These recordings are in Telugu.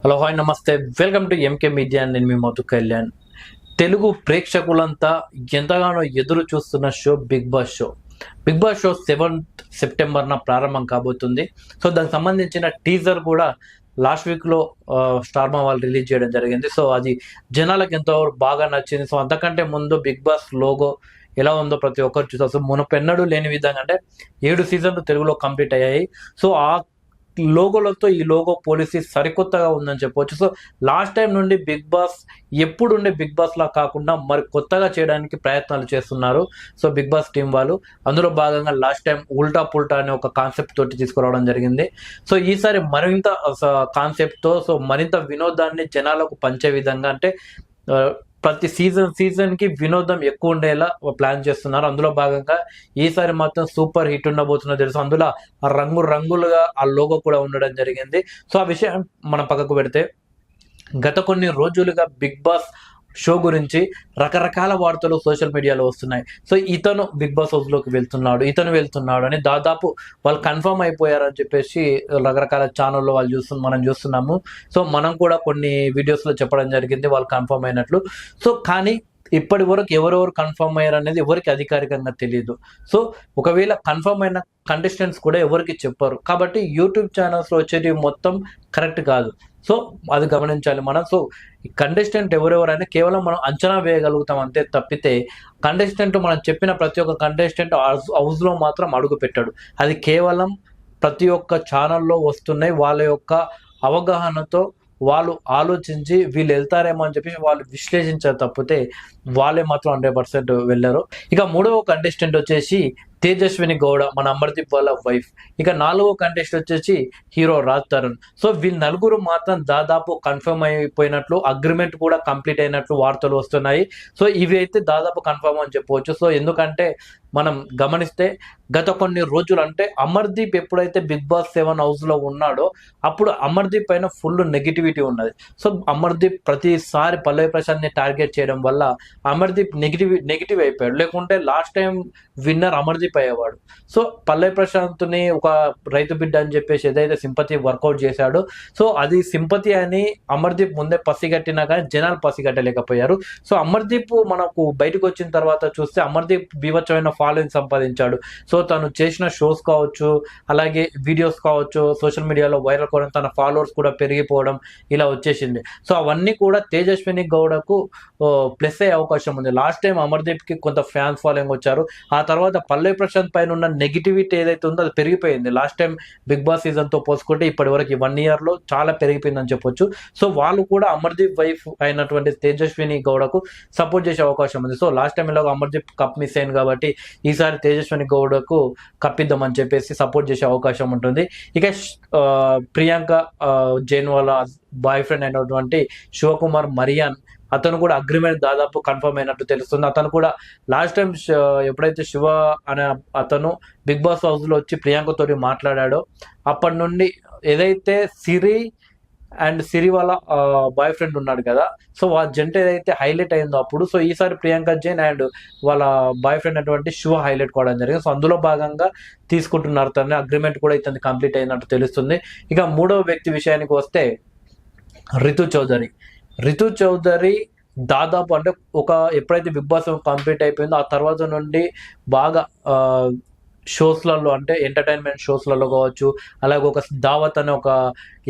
హలో హాయ్ నమస్తే వెల్కమ్ టు ఎంకే మీడియా. నేను మీ మధు కళ్యాణ్. తెలుగు ప్రేక్షకులంతా ఎంతగానో ఎదురు చూస్తున్న show big boss show. Big boss show 7th సెప్టెంబర్న ప్రారంభం కాబోతుంది. సో దానికి సంబంధించిన టీజర్ కూడా లాస్ట్ వీక్లో స్టార్మా వాళ్ళు రిలీజ్ చేయడం జరిగింది. సో అది జనాలకు ఎంతో బాగా నచ్చింది. సో అంతకంటే ముందు బిగ్ బాస్ లోగో ఎలా ఉందో ప్రతి ఒక్కరు చూస్తారు. సో మునపెన్నడూ లేని విధంగా అంటే 7 సీజన్లు తెలుగులో కంప్లీట్ అయ్యాయి. సో ఆ లోగోలతో ఈ లోగో పాలసీ సరికొత్తగా ఉందని చెప్పవచ్చు. సో లాస్ట్ టైం నుండి బిగ్ బాస్ ఎప్పుడుండే బిగ్ బాస్ లా కాకుండా మరి కొత్తగా చేయడానికి ప్రయత్నాలు చేస్తున్నారు. సో బిగ్ బాస్ టీం వాళ్ళు అందులో భాగంగా లాస్ట్ టైం ఉల్టా పుల్టా అనే ఒక కాన్సెప్ట్ తోటి తీసుకురావడం జరిగింది. సో ఈసారి మరింత కాన్సెప్ట్తో సో మరింత వినోదాన్ని జనాలకు పంచే విధంగా అంటే ప్రతి సీజన్ కి వినోదం ఎక్కువ ఉండేలా ప్లాన్ చేస్తున్నారు. అందులో భాగంగా ఈసారి మాత్రం సూపర్ హిట్ ఉండబోతుందో తెలుసు. అందులో రంగులుగా ఆ లోగో కూడా ఉండడం జరిగింది. సో ఆ విషయం మనం పక్కకు పెడితే గత కొన్ని రోజులుగా బిగ్ బాస్ షో గురించి రకరకాల వార్తలు సోషల్ మీడియాలో వస్తున్నాయి. సో ఇతను బిగ్ బాస్ హౌస్లోకి వెళ్తున్నాడు అని దాదాపు వాళ్ళు కన్ఫర్మ్ అయిపోయారని చెప్పేసి రకరకాల ఛానల్లో మనం చూస్తున్నాము. సో మనం కూడా కొన్ని వీడియోస్లో చెప్పడం జరిగింది వాళ్ళు కన్ఫర్మ్ అయినట్లు. సో కానీ ఇప్పటి వరకు ఎవరెవరు కన్ఫర్మ్ అయ్యారు అనేది ఎవరికి అధికారికంగా తెలియదు. సో ఒకవేళ కన్ఫర్మ్ అయిన కంటెస్టెంట్స్ కూడా ఎవరికి చెప్పారు కాబట్టి యూట్యూబ్ ఛానల్స్లో వచ్చేది మొత్తం కరెక్ట్ కాదు. సో అది గమనించాలి మనం. సో కంటెస్టెంట్ ఎవరెవరైనా కేవలం మనం అంచనా వేయగలుగుతాం అంతే తప్పితే కంటెస్టెంట్ మనం చెప్పిన ప్రతి ఒక్క కంటెస్టెంట్ హౌస్లో మాత్రం అడుగు పెట్టాడు. అది కేవలం ప్రతి ఒక్క ఛానల్లో వస్తున్నాయి వాళ్ళ యొక్క అవగాహనతో వాళ్ళు ఆలోచించి వీళ్ళు వెళ్తారేమో అని చెప్పి వాళ్ళు విశ్లేషించారు తప్పితే వాళ్ళే మాత్రం 100% వెళ్ళారు. ఇక మూడవ కంటెస్టెంట్ వచ్చేసి తేజస్విని గౌడ, మన అమర్దీప్ వాళ్ళ వైఫ్. ఇక 4వ కంటెస్టెంట్ వచ్చేసి హీరో రాజ్ తరుణ్. సో వీళ్ళు నలుగురు మాత్రం దాదాపు కన్ఫర్మ్ అయిపోయినట్లు, అగ్రిమెంట్ కూడా కంప్లీట్ అయినట్లు వార్తలు వస్తున్నాయి. సో ఇవి అయితే దాదాపు కన్ఫర్మ్ అని చెప్పవచ్చు. సో ఎందుకంటే మనం గమనిస్తే గత కొన్ని రోజులు అంటే అమర్దీప్ ఎప్పుడైతే బిగ్ బాస్ 7 హౌస్లో ఉన్నాడో అప్పుడు అమర్దీప్ పైన ఫుల్ నెగిటివిటీ ఉన్నది. సో అమర్దీప్ ప్రతిసారి పల్లవి ప్రశాంత్ని టార్గెట్ చేయడం వల్ల అమర్దీప్ నెగిటివ్ అయిపోయాడు. లేకుంటే లాస్ట్ టైం విన్నర్ అమర్దీప్ అయ్యేవాడు. సో పల్లవి ప్రశాంత్ని ఒక రైతు బిడ్డ అని చెప్పేసి ఏదైతే సింపతి వర్కౌట్ చేశాడో సో అది సింపతి అని అమర్దీప్ ముందే పసిగట్టినా కానీ జనాలు పసిగట్టలేకపోయారు. సో అమర్దీప్ మనకు బయటకు వచ్చిన తర్వాత చూస్తే అమర్దీప్ బీభత్సమైన ఫాలోయింగ్ సంపాదించాడు. సో తను చేసిన షోస్ కావచ్చు, అలాగే వీడియోస్ కావచ్చు, సోషల్ మీడియాలో వైరల్ కావడం, తన ఫాలోవర్స్ కూడా పెరిగిపోవడం ఇలా వచ్చేసింది. సో అవన్నీ కూడా తేజస్విని గౌడకు ప్లస్ అయ్యే అవకాశం ఉంది. లాస్ట్ టైం అమర్దీప్కి కొంత ఫ్యాన్స్ ఫాలోయింగ్ వచ్చారు. ఆ తర్వాత పల్లవి ప్రశాంత్ పైన ఉన్న నెగిటివిటీ ఏదైతే ఉందో అది పెరిగిపోయింది. లాస్ట్ టైం బిగ్ బాస్ సీజన్తో పోల్చుకుంటే ఇప్పటి వరకు 1 yearలో చాలా పెరిగిపోయిందని చెప్పొచ్చు. సో వాళ్ళు కూడా అమర్దీప్ వైఫ్ అయినటువంటి తేజస్విని గౌడకు సపోర్ట్ చేసే అవకాశం ఉంది. సో లాస్ట్ టైం ఇలాగ అమర్దీప్ కప్ మిస్ అయింది కాబట్టి ఈసారి తేజస్విని గౌడకు కప్పిద్దామని చెప్పేసి సపోర్ట్ చేసే అవకాశం ఉంటుంది. ఇక ప్రియాంక జైన్ వాళ్ళ బాయ్ ఫ్రెండ్ అయినటువంటి శివకుమార్ మరియాన్, అతను కూడా అగ్రిమెంట్ దాదాపు కన్ఫర్మ్ అయినట్టు తెలుస్తుంది. అతను కూడా లాస్ట్ టైం ఎప్పుడైతే శివ అనే అతను బిగ్ బాస్ హౌస్లో వచ్చి ప్రియాంకతోటి మాట్లాడాడో అప్పటి నుండి ఏదైతే సిరి వాళ్ళ బాయ్ ఫ్రెండ్ ఉన్నాడు కదా, సో వాళ్ళ జంట ఏదైతే హైలైట్ అయిందో అప్పుడు, సో ఈసారి ప్రియాంక జైన్ అండ్ వాళ్ళ బాయ్ ఫ్రెండ్ అటువంటి శివ హైలైట్ కావడం జరిగింది. సో అందులో భాగంగా తీసుకుంటున్నారు. తన అగ్రిమెంట్ కూడా ఇతను కంప్లీట్ అయినట్టు తెలుస్తుంది. ఇక మూడవ వ్యక్తి విషయానికి వస్తే రితు చౌదరి దాదాపు అంటే ఎప్పుడైతే బిగ్ బాస్ కంప్లీట్ అయిపోయిందో ఆ తర్వాత నుండి బాగా షోస్లలో అంటే ఎంటర్టైన్మెంట్ షోస్లలో కావచ్చు, అలాగే ఒక దావత్ అనే ఒక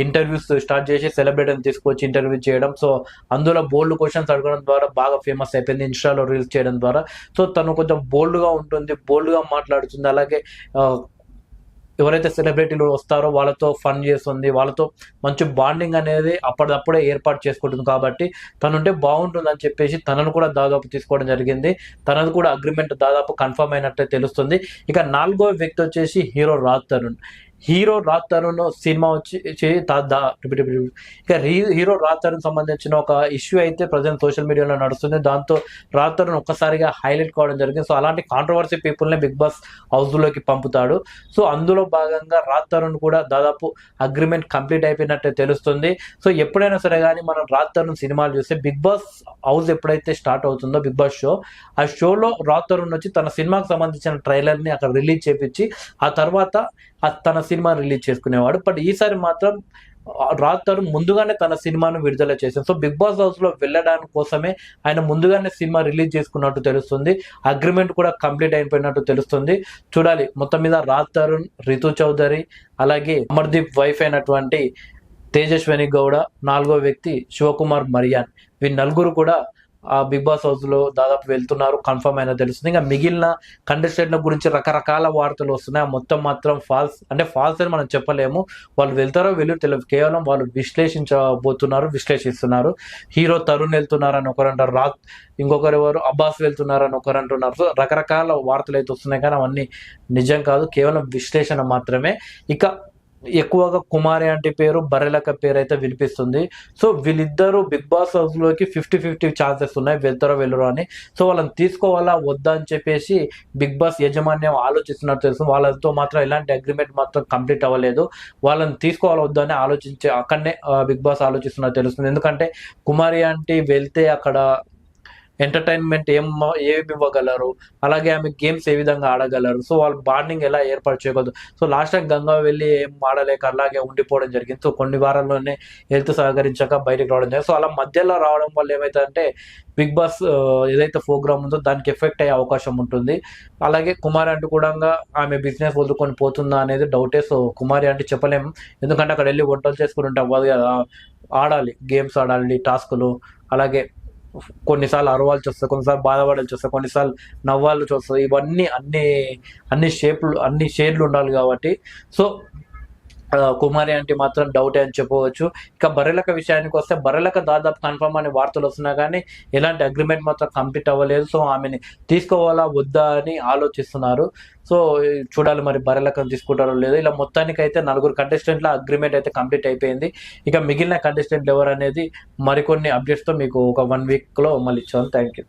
ఇంటర్వ్యూస్ స్టార్ట్ చేసి సెలబ్రిటీని తీసుకొచ్చి ఇంటర్వ్యూ చేయడం. సో అందులో బోల్డ్ క్వశ్చన్స్ అడగడం ద్వారా బాగా ఫేమస్ అయిపోయింది. ఇన్స్టాలో రీల్స్ చేయడం ద్వారా. సో తను కొంచెం బోల్డ్గా ఉంటుంది, బోల్డ్గా మాట్లాడుతుంది. అలాగే ఎవరైతే సెలబ్రిటీలు వస్తారో వాళ్ళతో ఫన్ చేస్తుంది, వాళ్ళతో మంచి బాండింగ్ అనేది అప్పటిదప్పుడే ఏర్పాటు చేసుకుంటుంది. కాబట్టి తనుంటే బాగుంటుందని చెప్పేసి తనను కూడా దాదాపు తీసుకోవడం జరిగింది. తనది కూడా అగ్రిమెంట్ దాదాపు కన్ఫర్మ్ అయినట్టే తెలుస్తుంది. ఇక 4వ వ్యక్తి వచ్చేసి హీరో రాజ్ తరుణ్ సినిమా ఇక హీరో రాజ్ తరుణ్ సంబంధించిన ఒక ఇష్యూ అయితే ప్రజెంట్ సోషల్ మీడియాలో నడుస్తుంది. దాంతో రాజ్ తరుణ్ ఒక్కసారిగా హైలైట్ కావడం జరిగింది. సో అలాంటి కాంట్రవర్సీ పీపుల్నే బిగ్ బాస్ హౌస్లోకి పంపుతాడు. సో అందులో భాగంగా రాజ్ తరుణ్ కూడా దాదాపు అగ్రిమెంట్ కంప్లీట్ అయిపోయినట్టే తెలుస్తుంది. సో ఎప్పుడైనా సరే కానీ మనం రాజ్ తరుణ్ సినిమాలు చూస్తే బిగ్ బాస్ హౌస్ ఎప్పుడైతే స్టార్ట్ అవుతుందో బిగ్ బాస్ షో, ఆ షోలో రాజ్ తరుణ్ వచ్చి తన సినిమాకి సంబంధించిన ట్రైలర్ని అక్కడ రిలీజ్ చేపించి ఆ తర్వాత తన సినిమా రిలీజ్ చేసుకునేవాడు. బట్ ఈసారి మాత్రం రాజ్ తరుణ్ ముందుగానే తన సినిమాను విడుదల చేశారు. సో బిగ్ బాస్ హౌస్ లో వెళ్ళడానికి కోసమే ఆయన ముందుగానే సినిమా రిలీజ్ చేసుకున్నట్టు తెలుస్తుంది. అగ్రిమెంట్ కూడా కంప్లీట్ అయిపోయినట్టు తెలుస్తుంది. చూడాలి. మొత్తం మీద రాజ్ తరుణ్, రితు చౌదరి, అలాగే అమర్దీప్ వైఫ్ అయినటువంటి తేజస్విని గౌడ, నాలుగో వ్యక్తి శివకుమార్ మరియాన్, వీరి నలుగురు కూడా ఆ బిగ్ బాస్ హౌస్ లో దాదాపు వెళ్తున్నారు, కన్ఫర్మ్ అయినా తెలుస్తుంది. ఇంకా మిగిలిన కంటెస్టెంట్ల గురించి రకరకాల వార్తలు వస్తున్నాయి. మొత్తం మాత్రం ఫాల్స్, అంటే ఫాల్స్ అని మనం చెప్పలేము. వాళ్ళు వెళ్తారో తెలియదు, కేవలం వాళ్ళు విశ్లేషిస్తున్నారు. హీరో తరుణ్ వెళ్తున్నారని ఒకరు అంటారు, ఇంకొకరు ఎవరు అబ్బాస్ వెళ్తున్నారని ఒకరు అంటున్నారు. సో రకరకాల వార్తలు అయితే వస్తున్నాయి, కానీ అవన్నీ నిజం కాదు, కేవలం విశ్లేషణ మాత్రమే. ఇక ఎక్కువగా కుమారి అంటే పేరు, బర్రెలక్క పేరు అయితే వినిపిస్తుంది. సో వీళ్ళిద్దరూ బిగ్ బాస్ హౌస్ లోకి 50-50 ఛాన్సెస్ ఉన్నాయి, వెళ్తారో వెళ్ళరో అని. సో వాళ్ళని తీసుకోవాలా వద్దా అని చెప్పేసి బిగ్ బాస్ యాజమాన్యం ఆలోచిస్తున్నట్టు తెలుసు. వాళ్ళతో మాత్రం ఎలాంటి అగ్రిమెంట్ మాత్రం కంప్లీట్ అవ్వలేదు. వాళ్ళని తీసుకోవాలా వద్దా అని అక్కడనే బిగ్ బాస్ ఆలోచిస్తున్నట్టు తెలుస్తుంది. ఎందుకంటే కుమారి అంటే వెళ్తే అక్కడ ఎంటర్టైన్మెంట్ ఏమి ఇవ్వగలరు, అలాగే ఆమె గేమ్స్ ఏ విధంగా ఆడగలరు, సో వాళ్ళ బాండింగ్ ఎలా ఏర్పాటు చేయగలరు. సో లాస్ట్ టైం గంగా వెళ్ళి ఏం ఆడలేక అలాగే ఉండిపోవడం జరిగింది. సో కొన్ని వారాల్లోనే హెల్త్ సహకరించాక బయటకు రావడం జరిగింది. సో అలా మధ్యలో రావడం వల్ల ఏమవుతుందంటే బిగ్ బాస్ ఏదైతే ప్రోగ్రామ్ ఉందో దానికి ఎఫెక్ట్ అయ్యే అవకాశం ఉంటుంది. అలాగే కుమారి అంటే కూడా ఆమె బిజినెస్ వదులుకొని పోతుందా అనేది డౌటే. సో కుమారి అంటే చెప్పలేము, ఎందుకంటే అక్కడ వెళ్ళి వంటలు చేసుకుని ఉంటే అవ్వదు కదా, ఆడాలి, గేమ్స్ ఆడాలి, టాస్కులు, అలాగే కొన్నిసార్లు అరవాల్సి వస్తుంది, కొన్నిసార్లు బాధపడాల్సి వస్తుంది, కొన్నిసార్లు నవ్వాల్సి వస్తుంది. ఇవన్నీ అన్ని షేడ్లు ఉండాలి కాబట్టి సో కుమారి అంటే మాత్రం డౌటే అని చెప్పవచ్చు. ఇక బర్రెలక విషయానికి వస్తే బర్రెలక దాదాపు కన్ఫర్మ్ అనే వార్తలు వస్తున్నా కానీ ఎలాంటి అగ్రిమెంట్ మాత్రం కంప్లీట్ అవ్వలేదు. సో ఆమెని తీసుకోవాలా వద్దా అని ఆలోచిస్తున్నారు. సో చూడాలి మరి బర్రెలకను తీసుకుంటారో లేదో. ఇలా మొత్తానికి అయితే 4 కంటెస్టెంట్ల అగ్రిమెంట్ అయితే కంప్లీట్ అయిపోయింది. ఇక మిగిలిన కంటెస్టెంట్లు ఎవరు అనేది మరికొన్ని అప్డేట్స్తో మీకు ఒక 1 వీక్లో మళ్ళీ ఇచ్చాను. Thank you.